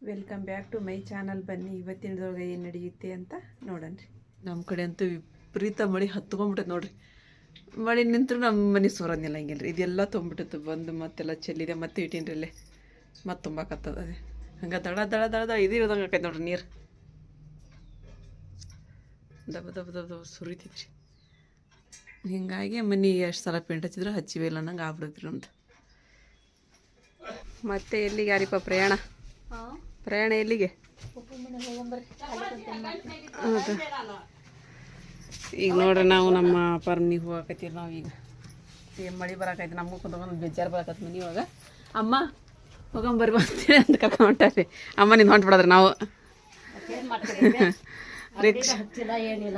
Welcome back to my channel. ಬನ್ನಿ ಇವತ್ತಿನದೊಳಗೆ ಏನು ನಡೆಯುತ್ತೆ ಅಂತ ನೋಡೋಣ್ರಿ. ನಮ್ಮ ಕಡೆ ಅಂತೂ ವಿಪರೀತ ಮಳೆ ಹತ್ಕೊಂಡ್ಬಿಟ್ಟೈತೆ ನೋಡ್ರಿ. ಮಳೆ ನಿಂತರೂ ನಮ್ಮ ಮನೆ ಸೋರೋದಿಲ್ಲ ಹಿಂಗಿಲ್ರಿ. ಇದೆಲ್ಲ ತೊಗೊಂಬಿಟ್ಟಿತ್ತು ಬಂದು ಮತ್ತೆಲ್ಲ ಚೆಲ್ಲಿದೆ ಮತ್ತೆ ಇಟ್ಟಿನ್ರಲ್ಲೇ ಮತ್ತೆ ತುಂಬಾಕತ್ತದ ಅದೇ ಹಂಗೆ ದಡ ದಡ ದಡ ದಡ ಇದು ಇರೋದಂಗೆ ಆಕೈತೆ ನೋಡ್ರಿ. ನೀರು ದಬ ದಬ ದಬ ದಬ ಸುರಿತೈತ್ರಿ. ಹಿಂಗಾಗಿ ಮನೆ ಎಷ್ಟು ಸಲ ಪೇಂಟ್ ಹಚ್ಚಿದ್ರು ಹಚ್ಚಿವೆ ಇಲ್ಲ ಅನ್ನಂಗೆ ಆಗ್ಬಿಡತ್ರಿ ನಮ್ದು. ಮತ್ತೆ ಎಲ್ಲಿಗೆ ಯಾರಿಪ್ಪ ಪ್ರಯಾಣ? ಪ್ರಯಾಣ ಎಲ್ಲಿಗೆ? ಹೌದು. ಈಗ ನೋಡ್ರಿ ನಾವು ನಮ್ಮ ಪರ್ನಿಗೆ ಹೋಗಕತ್ತೀವಿ. ನಾವು ಈಗ ಮಳೆ ಬರಾಕೈತಿ. ನಮಗೂ ಕುಂತ್ಕೊಂಡು ಬೇಜಾರು ಬರಾಕತ್ ಮನೆ ಇವಾಗ. ಅಮ್ಮ ಹೋಗಂಬರಿ ಬರ್ತೀವಿ ಅಂತ ಕರ್ಕೊಂಡ್ರಿ. ಅಮ್ಮ ನಿಂದು ಹೊಂಟ್ಬಿಡದ್ರಿ ನಾವು. ರಿಕ್ಷಾ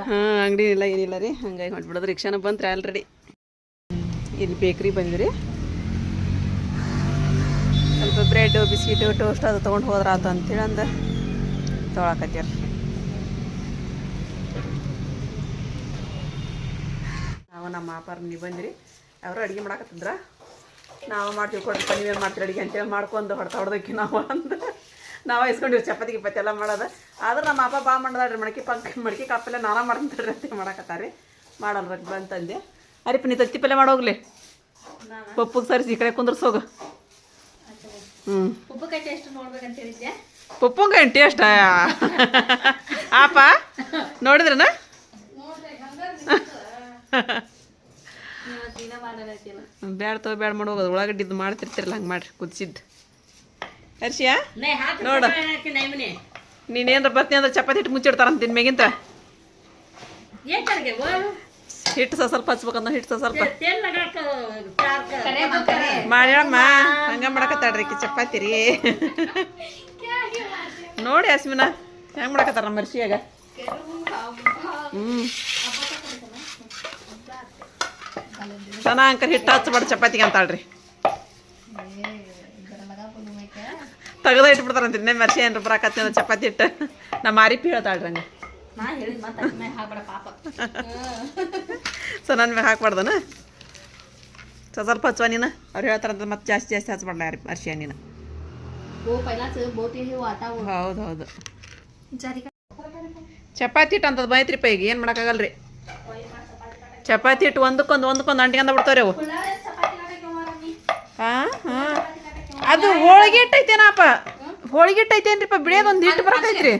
ಹಾಂ ಅಂಗಡಿ ಇಲ್ಲ ಏನಿಲ್ಲ ರೀ. ಹಂಗಾಗಿ ಹೊಂಟ್ಬಿಡೋದು. ರಿಕ್ಷಾನ ಬಂತ್ರಿ ಆಲ್ರೆಡಿ. ಇಲ್ಲಿ ಬೇಕ್ರಿ ಬಂದಿರಿ. ಸ್ವಲ್ಪ ಬ್ರೆಡ್ಡು ಬಿಸ್ಕಿಟು ಟೋಸ್ಟ್ ಅದು ತೊಗೊಂಡು ಹೋದ್ರೆ ಆತು ಅಂತೇಳಿ ಅಂದು ತೊಗೊಳಕತ್ತೀರಿ. ನಾವು ನಮ್ಮ ಮಾಪಾರ ನೀವು ಬಂದಿರಿ. ಅವರು ಅಡುಗೆ ಮಾಡಾಕತ್ತಿದ್ರ. ನಾವು ಮಾಡ್ತೀವಿ ಕೊಡ್ರಪ್ಪ ನೀವೇನು ಮಾಡ್ತೀರಿ ಅಡುಗೆ ಅಂತೇಳಿ ಮಾಡ್ಕೊಂಡು ಹೊಡೆದೋಕ್ಕಿ ನಾವು ಅಂದು ನಾವು ಇಸ್ಕೊಂಡಿವಿ ಚಪಾತಿ ಗಿಪ್ಪತ್ತಿ ಎಲ್ಲ ಮಾಡೋದು. ಆದ್ರೆ ನಮ್ಮ ಅಪ್ಪ ಬಾ ಮಾಡೋದಾಡ್ರಿ ಮಡಿಕೆ ಕಾಪೆಲ್ಲ ನಾನಾ ಮಾಡ್ತಾರೆ ಅಂತ ಮಾಡಾಕತ್ತಾರೆ. ಮಾಡಲ್ರಿ ಬಂತಂದೆ. ಅರಿಪ್ಪ ನೀ ತತ್ತಿ ಪಲ್ಯ ಮಾಡೋಗ್ಲಿ. ಪಪ್ಪಗೆ ಸರಿಸಿ ಈ ಕಡೆ ಕುಂದ್ರಸೋಗು. ಉಪ್ಪುಕಾಯಿ ಟೇಸ್ಟ್ ನೋಡ್ಬೇಕಂತ ಹೇಳಿದ್ದೆ. ಉಪ್ಪುಕಾಯಿ ಟೇಸ್ಟ್ ಆಪ ನೋಡಿದ್ರನ? ಬ್ಯಾಡ ಬ್ಯಾಡ ಮಾಡೋಗೋದು. ಉಳ್ಳಾಗಡ್ಡಿದ್ದು ಮಾಡ್ತಿರ್ತಿರಲ್ಲ ಹಂಗೆ ಮಾಡ್ರಿ ಕುದಿಸಿದ್ದು. ಹರ್ಷಿಯಾ ನೋಡ ನೀನೇನ್ರ ಬರ್ತೀನಿ ಅಂದ್ರೆ ಚಪಾತಿ ಹಿಟ್ಟು ಮುಚ್ಚಿಡ್ತಾರಂತ ತಿನ್ಮೇಗಿಂತ. ಹಿಟ್ಟು ಸ್ವಲ್ಪ ಹಚ್ಬೇಕಂದ್ರೆ ಹಿಟ್ಟು ಸ್ವಲ್ಪ ಮಾಡ್ಯಾಳಮ್ಮ. ಹಂಗೆ ಮಾಡಕತ್ತಾಳ್ರಿ ಈಕಿ ಚಪಾತಿ ರೀ. ನೋಡಿ ಅಸ್ಮಿನ ಹೆಂಗೆ ಮಾಡಕತ್ತಾರ ನಮ್ಮ ಹರ್ಷಿಯಾಗ. ಚೆನ್ನಾಗಿ ಹಿಟ್ಟು ಹಚ್ಬಾರ್ದು ಚಪಾತಿಗೆ ಅಂತಾಳ್ರಿ. ತೆಗೆದ ಇಟ್ಬಿಡ್ತಾರಂತ ಇನ್ನೇ ಮರ್ಷಿ ಏನ್ರ ಬರಾಕತ್ತಿ ಅಂದ್ರೆ ಚಪಾತಿ ಹಿಟ್ಟು. ನಮ್ಮ ಆರಿಪಿ ಹೇಳ್ತಾಳ್ರಿ ಹಂಗೆ. ಸೊ ನನ್ನ ಮ್ಯಾಗ ಹಾಕ್ಬಾರ್ದನ ಸ್ವಲ್ಪ ಹಚ್ಚುವ ನೀನು. ಅವ್ರು ಹೇಳ್ತಾರಂತ ಮತ್ತೆ ಜಾಸ್ತಿ ಜಾಸ್ತಿ ಹಚ್ಬಾರ್ಲ ಯಾರು ಅರ್ಶಿಯ ನೀನು. ಹೌದು ಹೌದು. ಚಪಾತಿ ಹಿಟ್ಟು ಅಂತದ್ದು ಬೈತ್ರಿಪ್ಪ. ಈಗ ಏನು ಮಾಡೋಕ್ಕಾಗಲ್ರಿ. ಚಪಾತಿ ಹಿಟ್ಟು ಒಂದಕ್ಕೊಂದು ಅಂಟಿಕೊಂಡ ಬಿಡ್ತಾವ್ರಿ ಅವು. ಹಾಂ ಹಾಂ ಅದು ಹೋಳಿಗೆ ಹಿಟ್ಟೈತೇನಪ್ಪ. ಹೋಳಿಗೆ ಹಿಟ್ಟೈತೇನ್ರಿಪ್ಪ. ಬಿಡಿಯೋದೊಂದು ಹಿಟ್ಟು ಬರಕೈತ್ರಿ.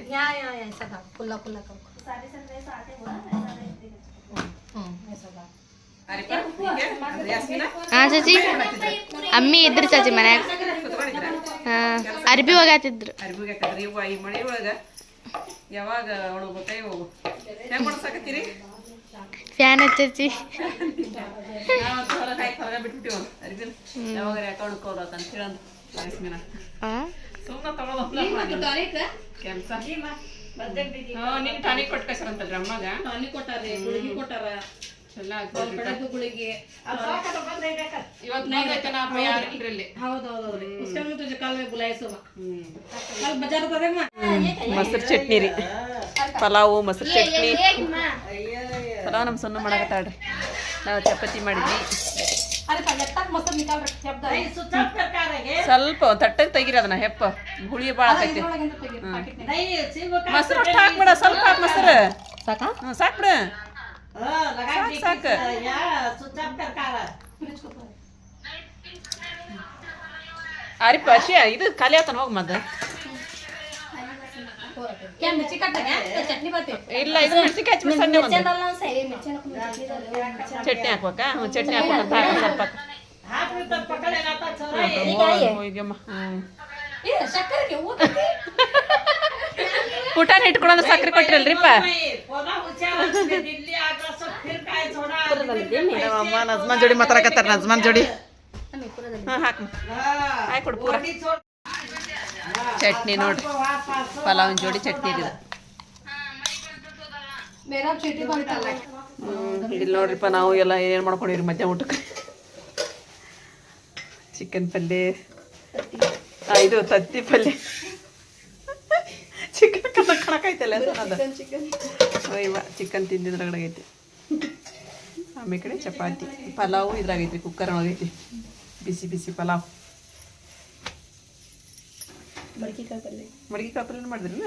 ಹಾಂ ಚಾಚಿ ಅಮ್ಮಿ ಇದ್ರಿ ಚಾಚಿ ಮನ್ಯಾಗ. ಹಾಂ ಅರ್ಬಿ ಹೋಗಾತಿದ್ರು. ಈ ಮಳೆ ಒಳಗೆ ಯಾವಾಗ ಒಣಗೋತಾಯಿ ಹೋಗು. ಹೆಂಗೆ ಮಾಡ್ಸಾಕತ್ತೀರಿ? ಫ್ಯಾನ್ ಹಚ್ಚಿ ಹೊರಗೆ ಬಿಟ್ಬಿಟ್ಟಿವ ಅರ್ಬಿನ. ಯಾವಾಗ ಅಕೌಂಟ್ ಕೋರತ್ ಅಂತ ಹೇಳಂದು ಸುಮ್ಮನೆ ತಗೊಳೋದು ಕೆಲಸ. ನಿಮ್ ಟಾನಿಕ್ ಕೊಟ್ಟು ಕಳ್ಸಾರಂತಲ್ರಿ ಅಮ್ಮಾಗ. ಟಾನಿಕ್ ಕೊಟ್ಟಾರಿ, ಗುಳಿಗೆ ಕೊಟ್ಟಾರ. ಮೊಸರು ಚಟ್ನಿ ರೀ. ಪಲಾವು ಮೊಸರು ಚಟ್ನಿ. ಪಲಾವ್ ನಮ್ಮ ಸಣ್ಣ ಮಾಡಕತ್ತಾಳ್ರಿ. ನಾವು ಚಪಾತಿ ಮಾಡಿದ್ವಿ. ಸ್ವಲ್ಪ ತಟ್ಟಗೆ ತೆಗಿರಿ ಅದನ್ನ. ಹೆಪ್ಪ ಹುಳಿ ಭಾಳ ಆಕೈತಿ. ಮೊಸರು ಅಷ್ಟು ಹಾಕ್ಬಿಡ. ಸ್ವಲ್ಪ ಹಾಕಿ ಮೊಸರು ಸಾಕು. ಸಾಕ್ಬಿಡ ಸಾಕು. ಅರಿಪ ಅರ್ಶಿಯ ಇದು ಖಾಲಿ ಆತನ ಹೋಗಿ ಮತ್ತೆ. ಇಲ್ಲ ಇದು ಮೆಣಸಿನ್ಕಾಯಿ ಹಚ್ಚಿ ಸಣ್ಣ ಚಟ್ನಿ ಹಾಕ್ಬೇಕಾ? ಹ್ಞೂ ಚಟ್ನಿ ಹಾಕ್ಬೇಕಂತ ಸ್ವಲ್ಪ ಹೋಗ್ಯಮ್ಮ. ಪುಟಾಣಿ ಇಟ್ಕೊಳ್ಳೋದು ಸಕ್ಕರೆ ಕೊಟ್ಟಿರಲ್ರಿಪ್ಪ. ಅಮ್ಮ ನಜ್ಮಾನ್ ಜೋಡಿ ಮಾತಾಡಕತ್ತಾರ. ನಜ್ಮಾನ್ ಜೋಡಿ ಹಾಂ ಹಾಕಿ ಕೊಡು ಪೂರ. ಚಟ್ನಿ ನೋಡ್ರಿ. ಪಲಾವಿನ ಜೋಡಿ ಚಟ್ನಿ ಇದೆ. ಇಲ್ಲಿ ನೋಡ್ರಿಪ್ಪ ನಾವು ಎಲ್ಲ ಏನು ಮಾಡ್ಕೊಂಡಿವ್ರಿ ಮಧ್ಯಾಹ್ನ ಊಟಕ್ಕೆ. ಚಿಕನ್ ಪಲ್ಯ, ಇದು ತತ್ತಿ ಪಲ್ಯ. ಚಿಕನ್ ಕಣಕೈತಲ್ಲ ಅದ ಚಿಕನ್ ತಿಂದಿದ್ರಾಗೈತಿ. ಆಮೇಲೆ ಕಡೆ ಚಪಾತಿ. ಪಲಾವು ಇದ್ರಾಗೈತಿ, ಕುಕ್ಕರ್ ಒಳಗೈತಿ. ಬಿಸಿ ಬಿಸಿ ಪಲಾವ್. ಮಡಕಿ ಕಾಪಲ್ಲಿ ಮಡಗಿ ಕಾಪಲ್ಲಿ ಮಾಡಿದ್ರಿ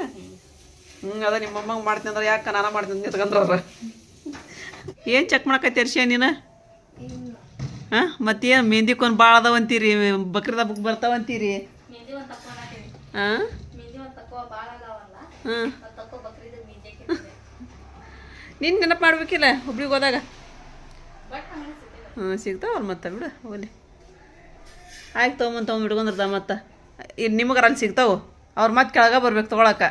ಅದ ನಿಮ್ಮ ಅಮ್ಮಂಗೆ ಮಾಡ್ತೀನಿ ಅಂದ್ರೆ ಯಾಕೆ ನಾನು ಮಾಡ್ತೀನಿ ನಿಂತ್ಕೊಂಡ್ರ ಅವ್ರು ಏನು ಚೆಕ್ ಮಾಡಕತ್ತಿ ಅರ್ಶಿಯ ನೀನು ಹಾಂ ಮತ್ತೇನು ಮೆಹಂದಿಕೊಂದು ಭಾಳ ಅದಾವಂತೀರಿ ಬಕ್ರೀದ್ ಹಬ್ಬಕ್ಕೆ ಬರ್ತಾವಂತೀರಿ ಹಾಂ ಹಾಂ ನೀನು ನೆನಪು ಮಾಡ್ಬೇಕಿಲ್ಲ ಹುಬ್ಳಿಗೆ ಹೋದಾಗ ಹ್ಞೂ ಸಿಗ್ತಾವಲ್ಲ ಮತ್ತೆ ಬಿಡು ಹೋಗ್ಲಿ ಆಯ್ತು ತೊಗೊಂಬಂದು ಇಟ್ಕೊಂಡಿರ್ತಾವ ಮತ್ತೆ ಇಲ್ಲಿ ನಿಮಗೆ ಅಲ್ಲಿ ಸಿಗ್ತಾವೆ ಅವ್ರು ಮತ್ತೆ ಕೆಳಗೆ ಬರ್ಬೇಕು ತೊಗೊಳಕ್ಕೆ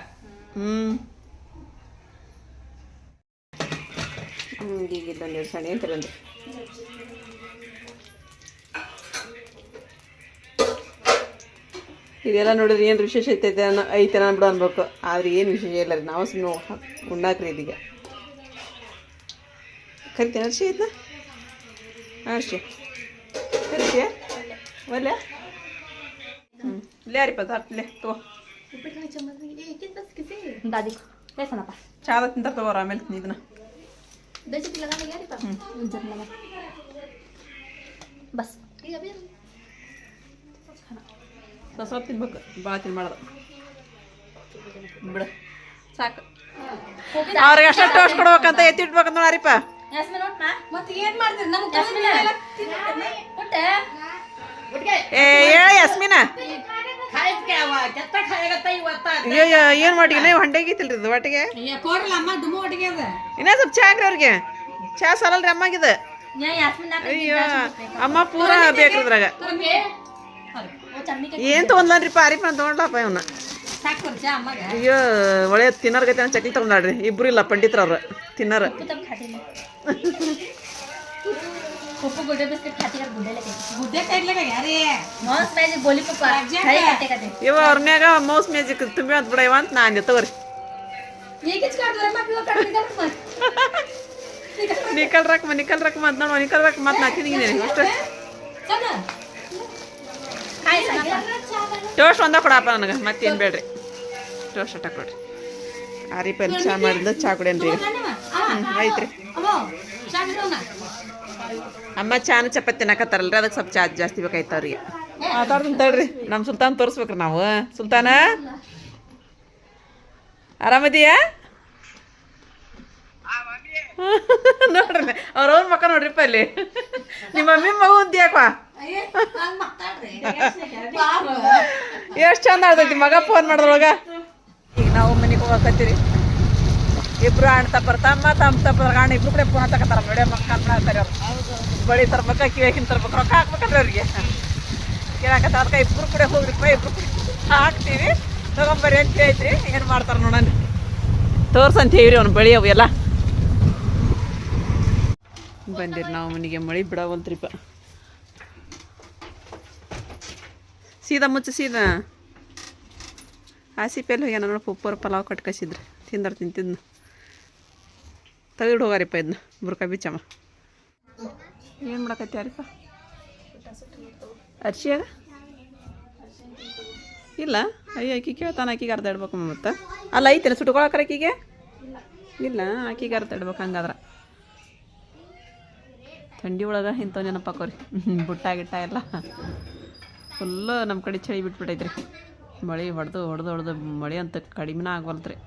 ಈಗ ಇಲ್ಲೊಂದು ಸಣ್ಣ ಏನು ತಗೊಂಡ್ರಿ ಇದೆಲ್ಲ ನೋಡಿದ್ರೆ ಏನು ವಿಶೇಷ ಐತೆ ಬಿಡು ಅನ್ಬೇಕು ಆದ್ರೆ ಏನು ವಿಶೇಷ ಇಲ್ಲ ರೀ ನಾವು ಸುಮ್ಮನೆ ಉಣ್ಣಾಕ್ರಿ ಇದೀಗ ಕರಿತೇನೆ ಅರ್ಶಿ ಐತ್ನ ಅರ್ಶಿ ಕರಿತೀಯ ಒಲ್ಲೆ ಇಲ್ಲೇ ರೀಪ ತಟ್ಲೆ ತಗೋ दादी कैसा ना पा ಚಾದ ತಿಂತ ತಗೋರ ಆಮೇಲೆ ಇದನ್ನ दही लगा ले यार जब लगा बस ठीक है ಸ್ವಲ್ಪ ತಿನ್ಬೇಕು ಭಾಳ ತಿನ್ ಮಾಡೋದು ಬಿಡು ಸಾಕು ಅವ್ರಿಗೆ ಅಷ್ಟ ಟೋಸ್ಟ್ ಕೊಡ್ಬೇಕಂತ ಎತ್ತಿಟ್ಬೇಕಂತ ನೋಡ್ರಿಪ್ಪ ಮತ್ತೆ ಏನು ಮಾಡ್ತೀರಿ ನಮ್ಗೆ ಏ ಹೇಳಿ ಯಸ್ಮಿನ ಅಯ್ಯೋ ಏನು ಮಾಡಿಲ್ಲ ನೀವು ಹಂಡೆಗಿತ್ತಿಲ್ರಿ ಇದು ಒಟ್ಟಿಗೆ ಇನ್ನೂ ಸ್ವಲ್ಪ ಚಾ ಹಾಕ್ರಿ ಅವ್ರಿಗೆ ಚಾ ಸಲಲ್ರಿ ಅಮ್ಮಾಗಿದೆ ಅಯ್ಯೋ ಅಮ್ಮ ಪೂರ ಬೇಕ್ರಿ ಇದ್ರಾಗ ಏನು ತೊಗೊಂಡ್ಲಾನ್ರಿಪ್ಪ ಅರಿಪ ನಾನು ತೊಗೊಂಡ್ಲಪ್ಪ ಇವನ್ನ ಅಯ್ಯೋ ಒಳ್ಳೆ ತಿನ್ನೋರ್ಗೈತೆ ಚಕ್ಲಿ ತೊಗೊಂಡ್ರಿ ಇಬ್ರು ಇಲ್ಲ ಪಂಡಿತ್ರವ್ರು ತಿನ್ನೋರು पप्पू गुड्डे बिस्किट खाती कर गुड्डे लेके गुड्डे काट लेगा यार ये मौस मैजिक बोली पप्पा खाई काटे काटे ಇವ ಅವ್ರನ್ಯಾಗ ಮೌಸ್ ಮ್ಯಾಜಿಕ್ ತುಂಬಿ ಅಂತ ಬಿಡವ ಅಂತ ನಾನು ತಗೋರಿ ये किच काट दो मैं पिलो काट ನಿಕಲ್ ರಕ್ ಮತ್ ನೋಡು ನಿಕಲ್ ರಕ್ ಮತ್ ನಾ ತಿಂದಿನಿ ಅಷ್ಟೇ चल खाई सका ಟೋಸ್ಟ್ ಒಂದ ಕೊಡಪ್ಪ ನನಗೆ ಮತ್ತೇನು ಬೇಡ್ರಿ ಟೋಸ್ಟ್ ಅಟ್ಟ ಕೊಡ್ರಿ ಆರಿಪಲ್ಲಿ ಚಾ ಮಾಡಿದ್ದು ಚಾ ಕುಡಿಯನ್ರಿ ಐತ್ರಿ ಅಮ್ಮ ಚಾನು ಚಪಾತಿ ತಿನ್ನಕತ್ತಾರಲ್ರಿ ಅದಕ್ಕೆ ಸ್ವಲ್ಪ ಚಾ ಜಾಸ್ತಿ ಬೇಕಾಯ್ತು ಅವ್ರಿಗೆ ಮಾತಾಡ್ತೀನಿ ತಡ್ರಿ ನಮ್ಮ ಸುಲ್ತಾನ್ ತೋರಿಸ್ಬೇಕ್ರಿ ನಾವು ಸುಲ್ತಾನ ಆರಾಮದಿಯಾ ನೋಡ್ರಿ ಅವ್ರವ್ರ ಮಕ್ಕ ನೋಡ್ರಿಪ್ಪ ಅಲ್ಲಿ ನಿಮ್ಮ ಮಮ್ಮಿ ಮಗು ಅಂತೀಯಾಕ ಎಷ್ಟು ಚಂದ ಆಡ್ತೈತಿ ಮಗ ಫೋನ್ ಮಾಡಿದ್ರೊಳಗ ಈಗ ನಾವು ಮನೆಗೆ ಹೋಗಕತ್ತೀರಿ ಇಬ್ರು ಅಣ್ಣ ತಪ್ಪರ ತಮ್ಮ ತಪ್ಪರ ಅಣ್ಣ ಇಬ್ರು ಕಡೆ ಫೋನ್ ಹತ್ತಕತ್ತಾರ ನೋಡಿ ಮಕ್ಕ ಮಾಡ್ತಾರೆ ಅವ್ರು ಬಳಿ ತರ್ಬೇಕ ಕಿವಿಯಾಕಿನ ತರ್ಬೇಕು ರೊಕ್ಕ ಹಾಕ್ಬೇಕಂದ್ರೆ ಅವ್ರಿಗೆ ಕೇಳಕತ್ತ ಅದಕ್ಕೆ ಇಬ್ರು ಕೂಡ ಹೋಗ್ರಿಪ್ಪ ಇಬ್ರು ಕೂಡ ಹಾಕ್ತೀವಿ ತಗೊಂಬರ್ರಿ ಅಂತ ಐತ್ರಿ ಏನು ಮಾಡ್ತಾರೆ ನೋಡೋಣ ತೋರ್ಸಂತ ಹೇಳಿರಿ ಅವ್ನು ಬಳಿ ಅವು ಎಲ್ಲ ಬಂದಿರಿ ನಾವು ಮನೆಗೆ ಮಳೆ ಬಿಡವಲ್ತ್ರಿಪ್ಪ ಸೀದಾ ಮುಚ್ಚ ಸೀದಾ ಆಸಿಪೆಲ್ಲ ಹೋಗ್ಯಾನ ನೋಡಿ ಪಪ್ಪರು ಪಲಾವ್ ಕಟ್ ಕಸಿದ್ರಿ ತಿಂದಾರ ತಿಂತಿದ್ನ ತೆಗೆದು ಹೋಗಾರಿಪ್ಪ ಇದನ್ನ ಬುರ್ಕ ಬಿಚ್ಚಮ್ಮ ಏನು ಮಾಡಕತ್ಯಾರಿಪ್ಪ ಅರ್ಶಿಯಾಗ ಇಲ್ಲ ಅಯ್ಯ ಆಕಿ ಕೇಳ್ತಾನೆ ಆಕಿಗೆ ಅರ್ಧ ಇಡ್ಬೇಕು ಮತ್ತೆ ಅಲ್ಲ ಐತೇನೆ ಸುಟ್ಕೊಳಕ್ರ ಆಕಿಗೆ ಇಲ್ಲ ಆಕಿಗೆ ಅರ್ಧ ಇಡ್ಬೇಕು ಹಂಗಾದ್ರೆ ಥಂಡಿ ಒಳಗೆ ಇಂಥವು ನೆನಪಾಕೋರಿ ಬುಟ್ಟ ಗಿಟ್ಟ ಎಲ್ಲ ಫುಲ್ಲು ನಮ್ಮ ಕಡೆ ಚಳಿ ಬಿಟ್ಬಿಟ್ಟೈತ್ರಿ ಮಳೆ ಹೊಡೆದು ಮಳೆ ಅಂತ ಕಡಿಮೆನ ಆಗವಲ್ತ್ರಿ